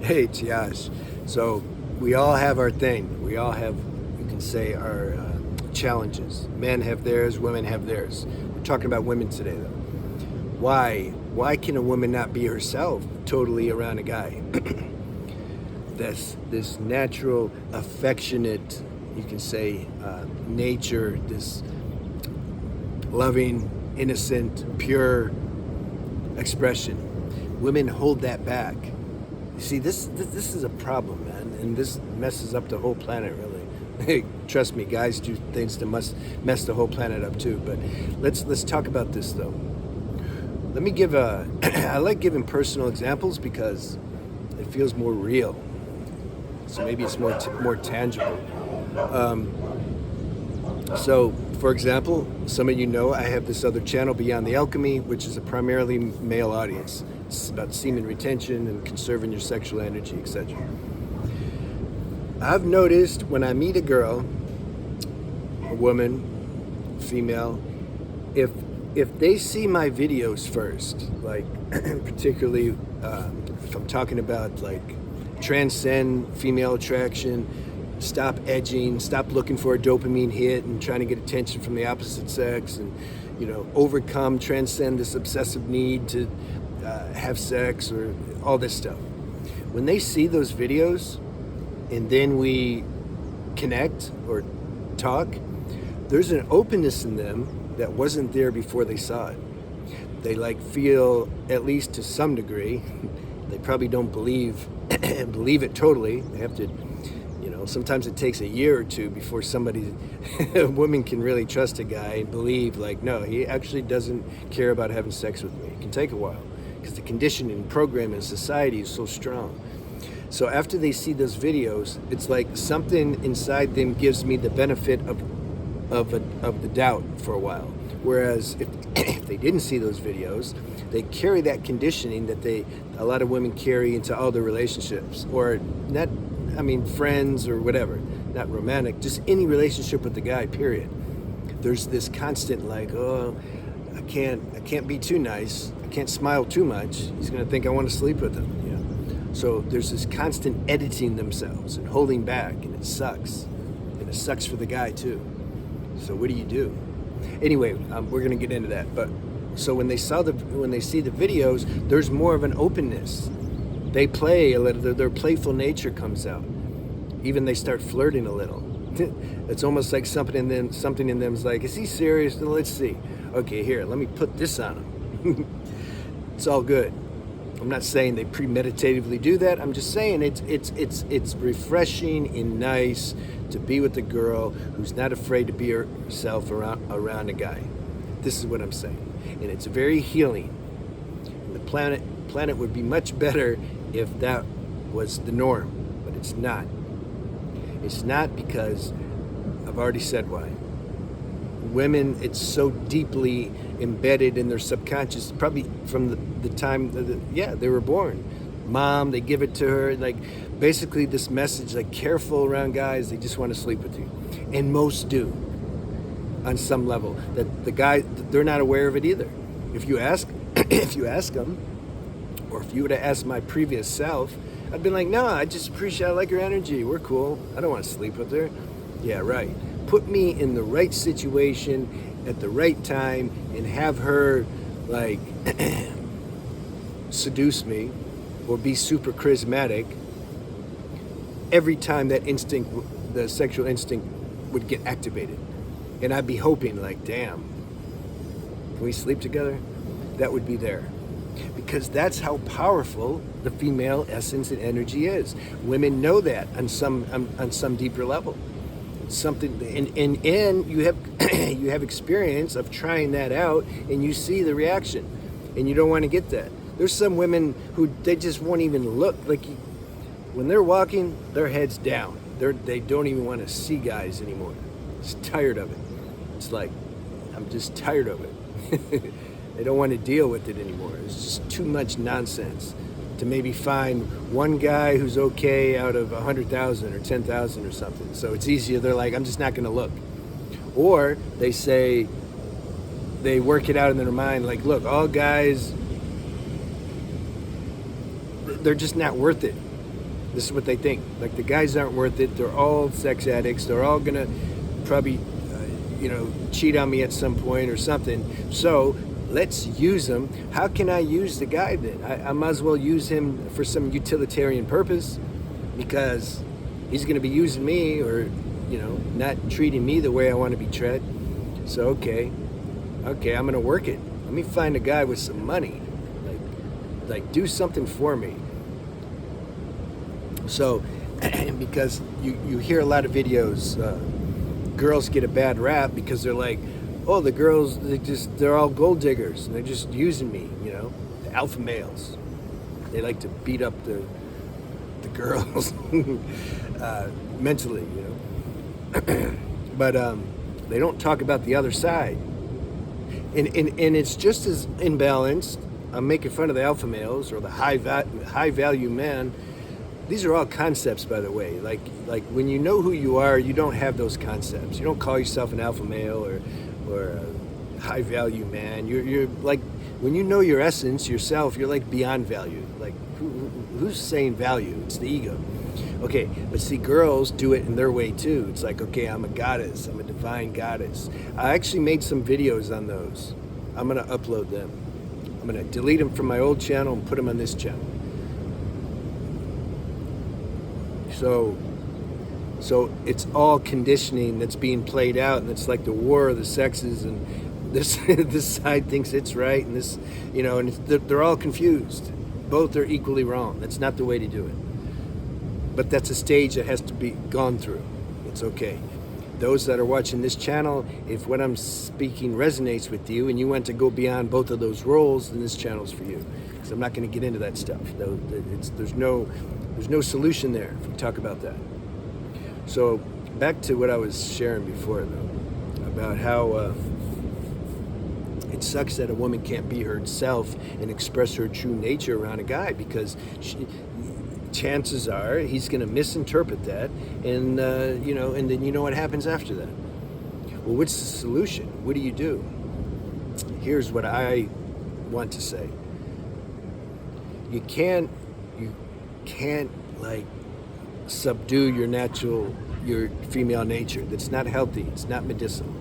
Hey, it's Yash. So we all have our thing. We all have, you can say, our challenges. Men have theirs, women have theirs. We're talking about women today, though. Why? Why can a woman not be herself totally around a guy? This natural, affectionate, you can say, nature, this loving, innocent, pure expression. Women hold that back. You see, this is a problem, man, and this messes up the whole planet, really. Trust me, guys do things that must mess the whole planet up too. But let's talk about this though. Let me give a. I like giving personal examples because it feels more real. So maybe it's more tangible. Um, so, for example, some of you know I have this other channel, Beyond the Alchemy, which is a primarily male audience. It's about semen retention and conserving your sexual energy, etc. I've noticed when I meet a girl, a woman, female, if if they see my videos first, like particularly if I'm talking about like transcend female attraction, stop edging, stop looking for a dopamine hit and trying to get attention from the opposite sex, and overcome, transcend this obsessive need to have sex or all this stuff. When they see those videos and then we connect or talk, there's an openness in them that wasn't there before they saw it. They like feel, at least to some degree, they probably don't believe it totally. They have to, sometimes it takes a year or two before a woman can really trust a guy and believe like, no, he actually doesn't care about having sex with me. It can take a while because the conditioning program in society is so strong. So after they see those videos, it's like something inside them gives me the benefit of the doubt for a while. Whereas if they didn't see those videos, they carry that conditioning that a lot of women carry into all their relationships, or not, friends or whatever, not romantic, just any relationship with the guy, period. There's this constant like, oh, I can't be too nice, I can't smile too much, he's gonna think I want to sleep with him. So there's this constant editing themselves and holding back, and it sucks. And it sucks for the guy too. So what do you do? Anyway, we're gonna get into that. But so when they see the videos, there's more of an openness. They play a little. Their playful nature comes out. Even they start flirting a little. It's almost like something in them is like, is he serious? Let's see. Okay, here, let me put this on him. It's all good. I'm not saying they premeditatively do that. I'm just saying it's refreshing and nice to be with a girl who's not afraid to be herself around a guy. This is what I'm saying, and it's very healing. And the planet would be much better if that was the norm, but it's not. It's not because I've already said why. Women, it's so deeply embedded in their subconscious, probably from the time they were born. Mom, they give it to her, like basically this message, like careful around guys, they just want to sleep with you. And most do on some level. That the guy, they're not aware of it either. If you ask them, or if you would have asked my previous self, I'd been like, no, I like her energy, we're cool, I don't want to sleep with her. Yeah, right. Put me in the right situation at the right time and have her like seduce me or be super charismatic. Every time that instinct, the sexual instinct would get activated. And I'd be hoping like, damn, can we sleep together? That would be there. Because that's how powerful the female essence and energy is. Women know that on some deeper level. Something, and you have you have experience of trying that out, and you see the reaction, and you don't want to get that. There's some women who they just won't even look, like when they're walking, their head's down. They don't even want to see guys anymore. Just tired of it. It's like, I'm just tired of it. They don't want to deal with it anymore. It's just too much nonsense to maybe find one guy who's okay out of 100,000 or 10,000 or something. So it's easier. They're like, I'm just not going to look. Or they say, they work it out in their mind like, look, all guys, they're just not worth it. This is what they think. Like the guys aren't worth it. They're all sex addicts. They're all gonna probably, cheat on me at some point or something. So let's use them. How can I use the guy then? I might as well use him for some utilitarian purpose, because he's gonna be using me, or not treating me the way I want to be treated. So okay, I'm gonna work it. Let me find a guy with some money, like do something for me. So, because you hear a lot of videos, girls get a bad rap because they're like, oh, the girls, they're all gold diggers and they're just using me, the alpha males. They like to beat up the girls mentally, but they don't talk about the other side, and it's just as imbalanced. I'm making fun of the alpha males or the high value men. These are all concepts, by the way. Like when you know who you are, you don't have those concepts. You don't call yourself an alpha male or a high value man. You're like, when you know your essence, yourself, you're like beyond value. Like who's saying value? It's the ego. Okay, but see, girls do it in their way too. It's like, okay, I'm a goddess. I'm a divine goddess. I actually made some videos on those. I'm gonna upload them. I'm gonna delete them from my old channel and put them on this channel. So it's all conditioning that's being played out, and it's like the war of the sexes, and this this side thinks it's right, and this, and they're all confused. Both are equally wrong. That's not the way to do it. But that's a stage that has to be gone through. It's okay. Those that are watching this channel, if what I'm speaking resonates with you and you want to go beyond both of those roles, then this channel's for you. Because I'm not going to get into that stuff. There's no solution there if we talk about that. So back to what I was sharing before, though, about how it sucks that a woman can't be herself and express her true nature around a guy, because chances are he's going to misinterpret that, and and then what happens after that. Well, what's the solution? What do you do? Here's what I want to say. You can't like subdue your female nature. That's not healthy. It's not medicinal.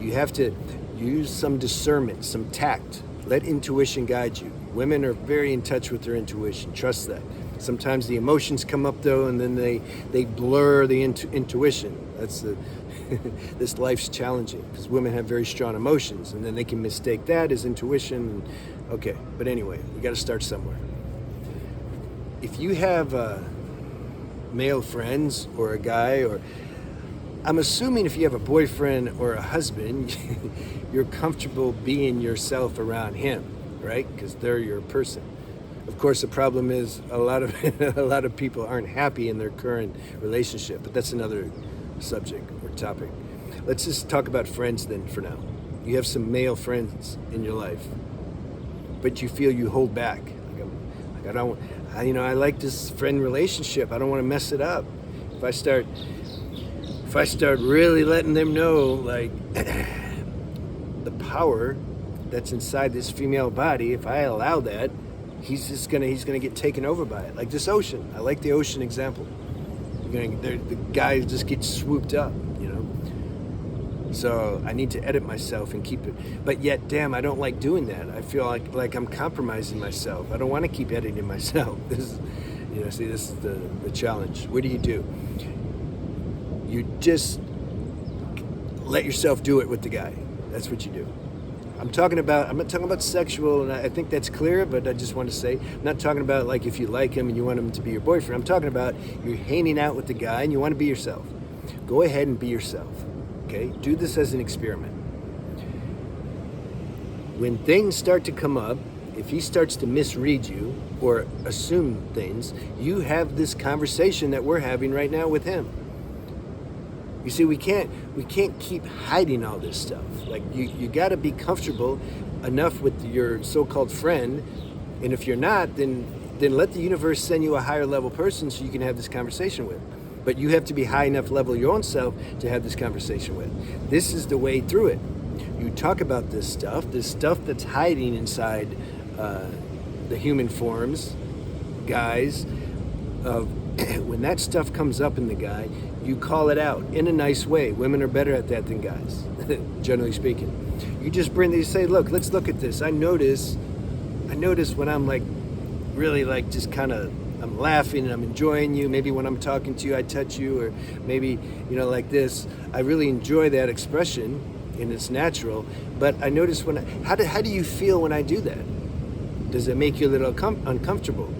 You have to use some discernment, some tact. Let intuition guide you. Women are very in touch with their intuition. Trust that. Sometimes the emotions come up though, and then they blur the intuition. That's this life's challenging, because women have very strong emotions, and then they can mistake that as intuition. Okay, but anyway, we got to start somewhere. If you have male friends or a guy, or I'm assuming if you have a boyfriend or a husband, you're comfortable being yourself around him, right? Because they're your person. Of course, the problem is a lot of people aren't happy in their current relationship, but that's another subject or topic. Let's just talk about friends then for now. You have some male friends in your life, but you feel you hold back. I like this friend relationship. I don't want to mess it up. If I start really letting them know, like, the power that's inside this female body, if I allow that, he's gonna get taken over by it. Like this ocean. I like the ocean example. The guy just gets swooped up, So I need to edit myself and keep it. But yet, damn, I don't like doing that. I feel like I'm compromising myself. I don't want to keep editing myself. This is the challenge. What do? You just let yourself do it with the guy. That's what you do. I'm not talking about sexual, and I think that's clear, but I just want to say, I'm not talking about like if you like him and you want him to be your boyfriend. I'm talking about you're hanging out with the guy and you want to be yourself. Go ahead and be yourself. Okay? Do this as an experiment. When things start to come up, if he starts to misread you or assume things, you have this conversation that we're having right now with him. You see, we can't keep hiding all this stuff. Like you got to be comfortable enough with your so-called friend, and if you're not, then let the universe send you a higher level person so you can have this conversation with. But you have to be high enough level your own self to have this conversation with. This is the way through it. You talk about this stuff that's hiding inside the human forms, guys, of when that stuff comes up in the guy, you call it out in a nice way. Women are better at that than guys, generally speaking. You just bring these, say, look, let's look at this. I notice when I'm like really like just kind of I'm laughing and I'm enjoying you. Maybe when I'm talking to you, I touch you, or maybe, you know, like this. I really enjoy that expression and it's natural. But I notice how do you feel when I do that? Does it make you a little uncomfortable?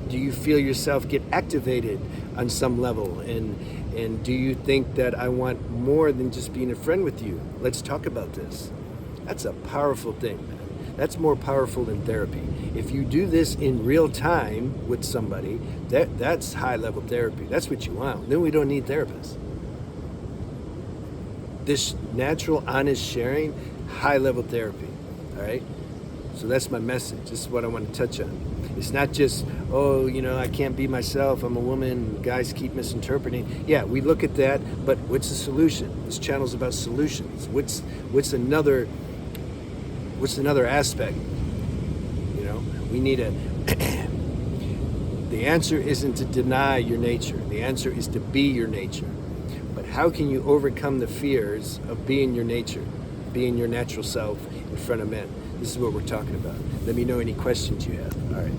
Do you feel yourself get activated on some level? And do you think that I want more than just being a friend with you? Let's talk about this. That's a powerful thing, man. That's more powerful than therapy. If you do this in real time with somebody, that's high level therapy. That's what you want. Then we don't need therapists. This natural, honest sharing, high level therapy. All right? So that's my message. This is what I want to touch on. It's not just, oh, you know, I can't be myself, I'm a woman, guys keep misinterpreting. Yeah, we look at that, but what's the solution? This channel's about solutions. What's another aspect? You know, we need the answer isn't to deny your nature. The answer is to be your nature. But how can you overcome the fears of being your nature, being your natural self in front of men? This is what we're talking about. Let me know any questions you have. All right.